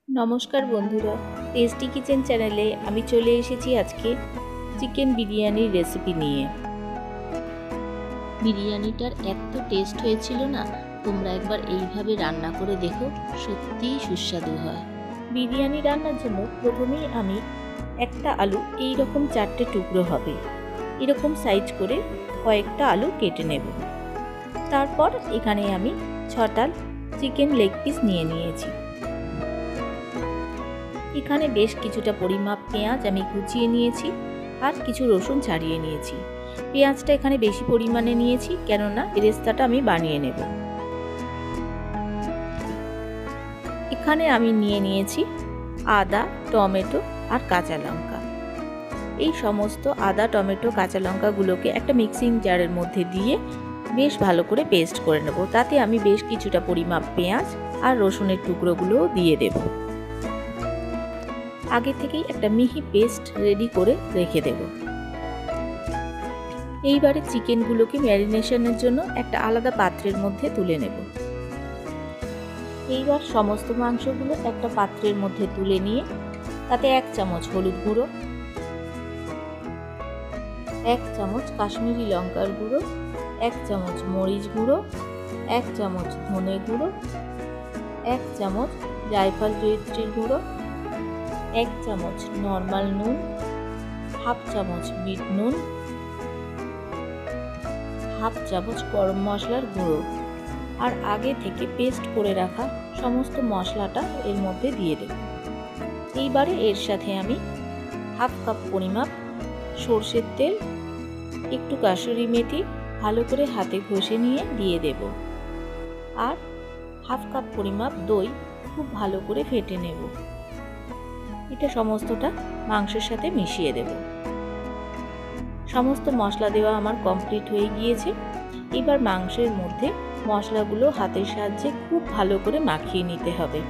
নমস্কার বন্ধুরা, tasty kitchen চ্যানেলে আমি চলে এসেছি আজকে চিকেন বিরিয়ানির রেসিপি নিয়ে। বিরিয়ানিটার এত টেস্ট হয়েছিল না, তোমরা একবার এইভাবে রান্না করে দেখো, সত্যিই সুস্বাদু হয়। বিরিয়ানি রান্নার জন্য প্রথমেই আমি একটা আলু এইরকম 4টে টুকরো হবে এরকম সাইজ করে কয়েকটা আলু কেটে নেব। তারপর এখানে আমি 6টা চিকেন লেগ পিস নিয়ে নিয়েছি। এখানে বেশ কিছুটা পরিমাপ পেঁয়াজ আমি কুচিয়ে নিয়েছি আর কিছু রসুন ছাড়িয়ে নিয়েছি। পেঁয়াজটা এখানে বেশি পরিমাণে নিয়েছি, কেননা বেরেস্তাটা আমি বানিয়ে নেব। এখানে আমি নিয়ে নিয়েছি আদা, টমেটো আর কাঁচা লঙ্কা। এই সমস্ত আদা, টমেটো, কাঁচা লঙ্কাগুলোকে একটা মিক্সিং জারের মধ্যে দিয়ে বেশ ভালো করে পেস্ট করে নেব। তাতে আমি বেশ কিছুটা পরিমাপ পেঁয়াজ আর রসুনের টুকরোগুলোও দিয়ে দেব। আগে থেকেই একটা মিহি পেস্ট রেডি করে রেখে দেব। এইবারে চিকেনগুলোকে ম্যারিনেশনের জন্য একটা আলাদা পাত্রের মধ্যে তুলে নেব। এইবার সমস্ত মাংসগুলো একটা পাত্রের মধ্যে তুলে নিয়ে তাতে 1 চামচ হলুদ গুঁড়ো, 1 চামচ কাশ্মীরি লঙ্কার গুঁড়ো, 1 চামচ মরিচ গুঁড়ো, 1 চামচ ধনে গুঁড়ো, 1 চামচ জায়ফল জয়িত্রীর গুঁড়ো, 1 চামচ নর্মাল নুন, হাফ চামচ বিট নুন, হাফ চামচ গরম মশলার গুঁড়ো আর আগে থেকে পেস্ট করে রাখা সমস্ত মশলাটা এর মধ্যে দিয়ে দেব। এইবারে এর সাথে আমি হাফ কাপ পরিমাপ সর্ষের তেল, একটু কাসুরি মেথি ভালো করে হাতে ঘষে নিয়ে দিয়ে দেব আর হাফ কাপ পরিমাপ দই খুব ভালো করে ফেটে নেব। এটা সমস্তটা মাংসের সাথে মিশিয়ে দেব। সমস্ত মশলা দেওয়া আমার কমপ্লিট হয়ে গিয়েছে। এবার মাংসের মধ্যে মশলাগুলো হাতের সাহায্যে খুব ভালো করে মাখিয়ে নিতে হবে।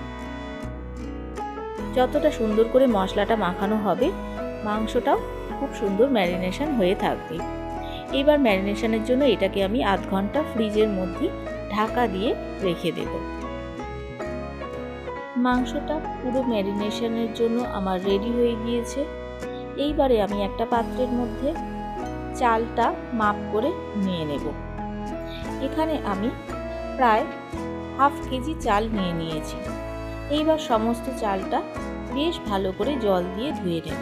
যতটা সুন্দর করে মশলাটা মাখানো হবে, মাংসটাও খুব সুন্দর ম্যারিনেশন হয়ে থাকবে। এবার ম্যারিনেশনের জন্য এটাকে আমি আধ ঘন্টা ফ্রিজের মধ্যে ঢাকা দিয়ে রেখে দেব। মাংসটা পুরো ম্যারিনেশনের জন্য আমার রেডি হয়ে গিয়েছে। এইবারে আমি একটা পাত্রের মধ্যে চালটা মাপ করে নিয়ে নেব। এখানে আমি প্রায় হাফ কেজি চাল নিয়ে নিয়েছি। এইবার সমস্ত চালটা বেশ ভালো করে জল দিয়ে ধুয়ে নেব।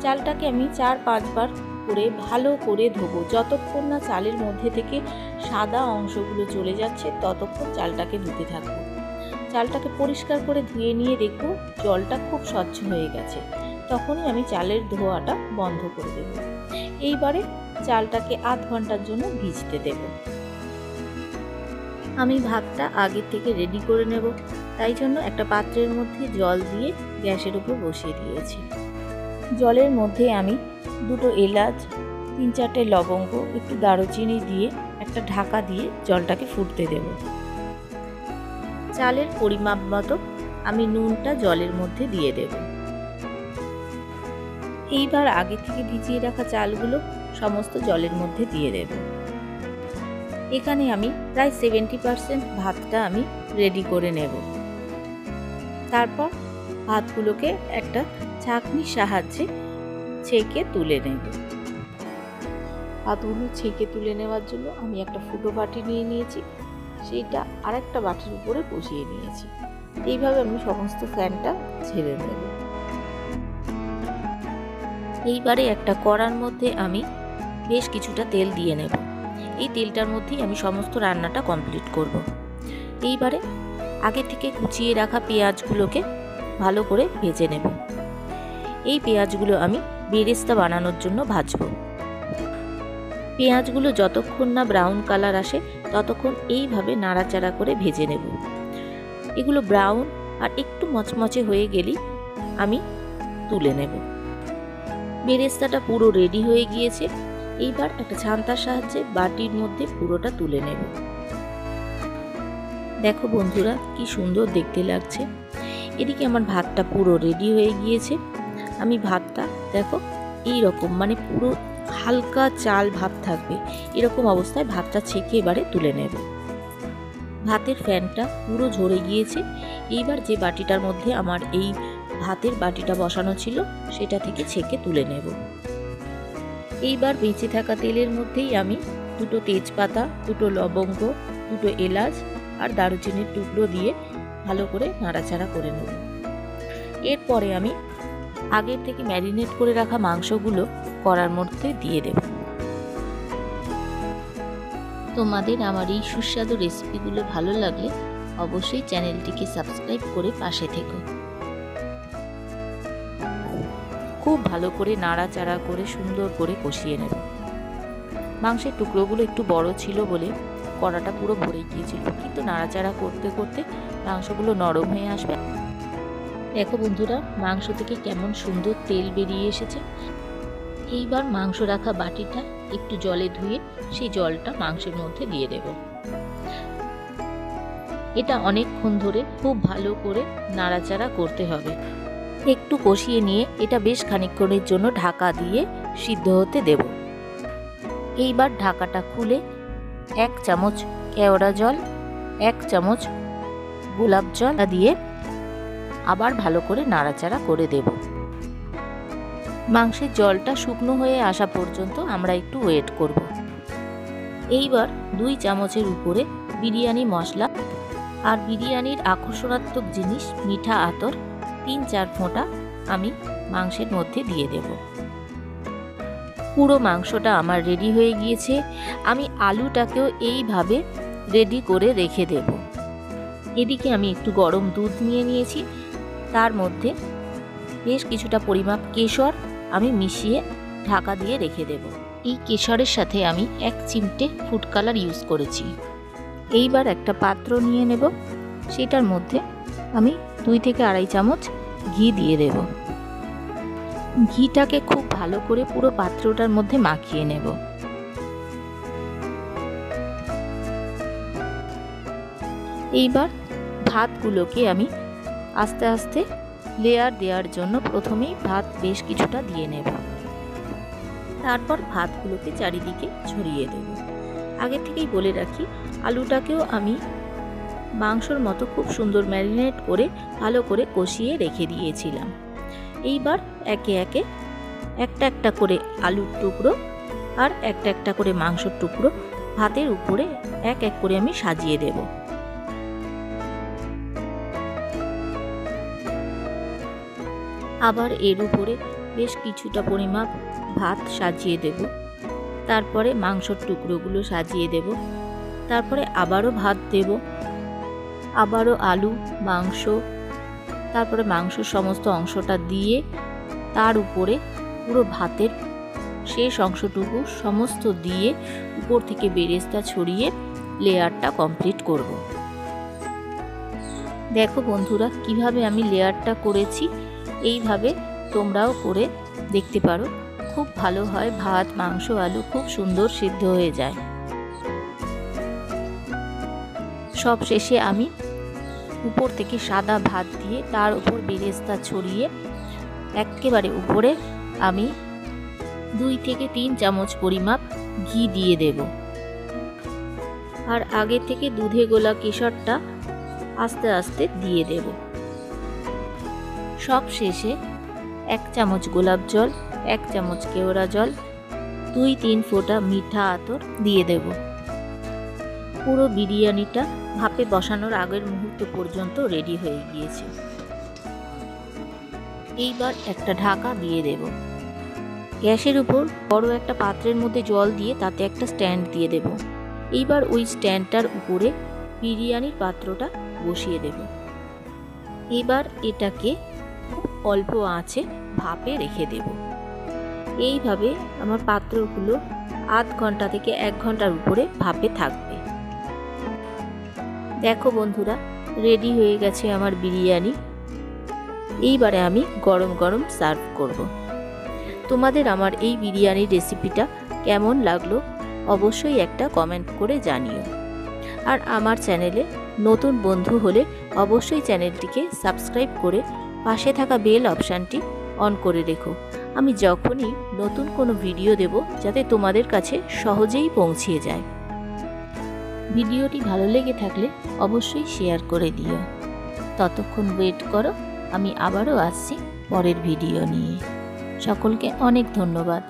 চালটাকে আমি 4-5 বার করে ভালো করে ধোবো। যতক্ষণ না চালের মধ্যে থেকে সাদা অংশগুলো চলে যাচ্ছে ততক্ষণ চালটাকে ধুতে থাকবো। চালটাকে পরিষ্কার করে ধুয়ে নিয়ে দেখব জলটা খুব স্বচ্ছ হয়ে গেছে। তখনই আমি চালের ধোয়াটা বন্ধ করে দেব। এইবারে চালটাকে আধ ঘন্টার জন্য ভিজতে দেব। আমি ভাতটা আগে থেকে রেডি করে নেব, তাই জন্য একটা পাত্রের মধ্যে জল দিয়ে গ্যাসের উপর বসিয়ে দিয়েছি। জলের মধ্যে আমি 2টো এলাচ, 3-4টে লবঙ্গ, একটু দারুচিনি দিয়ে একটা ঢাকা দিয়ে জলটাকে ফুটতে দেব। চালের পরিমাপ মতো আমি নুনটা জলের মধ্যে দিয়ে দেব। এইবার আগে থেকে ভিজিয়ে রাখা চালগুলো সমস্ত জলের মধ্যে দিয়ে দেব। এখানে আমি প্রায় 70% ভাতটা আমি রেডি করে নেব। তারপর ভাতগুলোকে একটা ছাঁকনির সাহায্যে ছেঁকে তুলে নেব। ভাতগুলো ছেঁকে তুলে নেওয়ার জন্য আমি একটা ফুটো বাটি নিয়ে নিয়েছি, সেইটা আরেকটা বাটির উপরে বসিয়ে নিয়েছি। এইভাবে আমি সমস্ত ফ্যানটা ছেড়ে নেব। এইবারে একটা কড়ার মধ্যে আমি বেশ কিছুটা তেল দিয়ে নেব। এই তেলটার মধ্যেই আমি সমস্ত রান্নাটা কমপ্লিট করব। এইবারে আগে থেকে কুচিয়ে রাখা পেঁয়াজগুলোকে ভালো করে ভেজে নেব। এই পেঁয়াজগুলো আমি বেরেস্তা বানানোর জন্য ভাজবো। পেঁয়াজগুলো যতক্ষণ না ব্রাউন কালার আসে ততক্ষণ এইভাবে নাড়াচাড়া করে ভেজে নেব। এগুলো ব্রাউন আর একটু মচমচে হয়ে গেলেই আমি তুলে নেব। বেরেস্তাটা পুরো রেডি হয়ে গিয়েছে। এইবার একটা ছান্তার সাহায্যে বাটির মধ্যে পুরোটা তুলে নেব। দেখো বন্ধুরা, কি সুন্দর দেখতে লাগছে। এদিকে আমার ভাতটা পুরো রেডি হয়ে গিয়েছে। আমি ভাতটা দেখো এই রকম, মানে পুরো হালকা চাল ভাত থাকবে এরকম অবস্থায় ভাতটা ছেঁকে এবারে তুলে নেব। ভাতের ফ্যানটা পুরো ঝরে গিয়েছে। এইবার যে বাটিটার মধ্যে আমার এই ভাতের বাটিটা বসানো ছিল সেটা থেকে ছেঁকে তুলে নেব। এইবার বেঁচে থাকা তেলের মধ্যেই আমি 2টো তেজপাতা, 2টো লবঙ্গ, 2টো এলাচ আর দারুচিনির টুকরো দিয়ে ভালো করে নাড়াচাড়া করে নেব। এরপরে আমি আগের থেকে ম্যারিনেট করে রাখা মাংসগুলো কড়ার মধ্যে দিয়ে দেব। তোমাদের আমার এই সুস্বাদু রেসিপিগুলো ভালো লাগলে অবশ্যই চ্যানেলটিকে সাবস্ক্রাইব করে পাশে থেকো। খুব ভালো করে নাড়াচাড়া করে সুন্দর করে কষিয়ে নেব। মাংসের টুকরোগুলো একটু বড় ছিল বলে কড়াটা পুরো ভরে গিয়েছিল, কিন্তু নাড়াচাড়া করতে করতে মাংসগুলো নরম হয়ে আসবে। দেখো বন্ধুরা, মাংস থেকে কেমন সুন্দর তেল বেরিয়ে এসেছে। এইবার মাংস রাখা বাটিটা একটু জলে ধুয়ে সেই জলটা মাংসের মধ্যে দিয়ে দেব। এটা অনেকক্ষণ ধরে খুব ভালো করে নাড়াচাড়া করতে হবে। একটু কষিয়ে নিয়ে এটা বেশ খানিকক্ষণের জন্য ঢাকা দিয়ে সিদ্ধ হতে দেব। এইবার ঢাকাটা খুলে 1 চামচ কেওড়া জল, 1 চামচ গোলাপ জল দিয়ে আবার ভালো করে নাড়াচাড়া করে দেব। মাংসের জলটা শুকনো হয়ে আসা পর্যন্ত আমরা একটু ওয়েট করব। এইবার 2 চামচের উপরে বিরিয়ানি মশলা আর বিরিয়ানির আকর্ষণাত্মক জিনিস মিঠা আতর 3-4 ফোঁটা আমি মাংসের মধ্যে দিয়ে দেব। পুরো মাংসটা আমার রেডি হয়ে গিয়েছে। আমি আলুটাকেও এইভাবে রেডি করে রেখে দেব। এদিকে আমি একটু গরম দুধ নিয়ে নিয়েছি, তার মধ্যে বেশ কিছুটা পরিমাপ কেশর আমি মিশিয়ে ঢাকা দিয়ে রেখে দেব। এই কেশরের সাথে আমি 1 চিমটে ফুড কালার ইউজ করেছি। এইবার একটা পাত্র নিয়ে নেব, সেটার মধ্যে আমি 2 থেকে 2.5 চামচ ঘি দিয়ে দেব। ঘিটাকে খুব ভালো করে পুরো পাত্রটার মধ্যে মাখিয়ে নেব। এইবার ভাতগুলোকে আমি আস্তে আস্তে লেয়ার দেওয়ার জন্য প্রথমেই ভাত বেশ কিছুটা দিয়ে নেব। তারপর ভাতগুলোকে চারিদিকে ছড়িয়ে দেব। আগে থেকেই বলে রাখি, আলুটাকেও আমি মাংসর মতো খুব সুন্দর ম্যারিনেট করে ভালো করে কষিয়ে রেখে দিয়েছিলাম। এইবার একে একে একটা একটা করে আলুর টুকরো আর একটা একটা করে মাংসর টুকরো ভাতের উপরে এক এক করে আমি সাজিয়ে দেব। আবার এর উপরে বেশ কিছুটা পরিমাপ ভাত সাজিয়ে দেব। তারপরে মাংসর টুকরোগুলো সাজিয়ে দেব। তারপরে আবারও ভাত দেব, আবারও আলু, মাংস, তারপরে মাংসর সমস্ত অংশটা দিয়ে তার উপরে পুরো ভাতের শেষ অংশটুকু সমস্ত দিয়ে উপর থেকে বেরেস্তা ছড়িয়ে লেয়ারটা কমপ্লিট করব। দেখো বন্ধুরা, কিভাবে আমি লেয়ারটা করেছি। এইভাবে তোমরাও করে দেখতে পারো, খুব ভালো হয়। ভাত, মাংস, আলু খুব সুন্দর সিদ্ধ হয়ে যায়। সব শেষে আমি উপর থেকে সাদা ভাত দিয়ে তার উপর বেরেস্তা ছড়িয়ে একেবারে উপরে আমি 2 থেকে 3 চামচ পরিমাপ ঘি দিয়ে দেব। আর আগে থেকে দুধে গোলা কেশরটা আস্তে আস্তে দিয়ে দেব। সব শেষে 1 চামচ গোলাপ জল, 1 চামচ কেওড়া জল, 2-3 ফোঁটা মিঠা আতর দিয়ে দেব। পুরো বিরিয়ানিটা ভাপে বসানোর আগের মুহূর্ত পর্যন্ত রেডি হয়ে গিয়েছে। এইবার একটা ঢাকা দিয়ে দেব। গ্যাসের উপর বড় একটা পাত্রের মধ্যে জল দিয়ে তাতে একটা স্ট্যান্ড দিয়ে দেব। এইবার ওই স্ট্যান্ডটার উপরে বিরিয়ানির পাত্রটা বসিয়ে দেব। এবার এটাকে অল্প আঁচে ভাপে রেখে দেব। এইভাবে আমার পাত্রগুলো আধ ঘন্টা থেকে 1 ঘন্টার উপরে ভাপে থাকবে। দেখো বন্ধুরা, রেডি হয়ে গেছে আমার বিরিয়ানি। এইবারে আমি গরম গরম সার্ভ করব। তোমাদের আমার এই বিরিয়ানির রেসিপিটা কেমন লাগলো অবশ্যই একটা কমেন্ট করে জানিও। আর আমার চ্যানেলে নতুন বন্ধু হলে অবশ্যই চ্যানেলটিকে সাবস্ক্রাইব করে পাশে থাকা বেল অপশানটি অন করে রেখো। আমি যখনই নতুন কোনো ভিডিও দেব যাতে তোমাদের কাছে সহজেই পৌঁছিয়ে যায়। ভিডিওটি ভালো লেগে থাকলে অবশ্যই শেয়ার করে দিও। ততক্ষণ ওয়েট করো, আমি আবারও আসছি পরের ভিডিও নিয়ে। সকলকে অনেক ধন্যবাদ।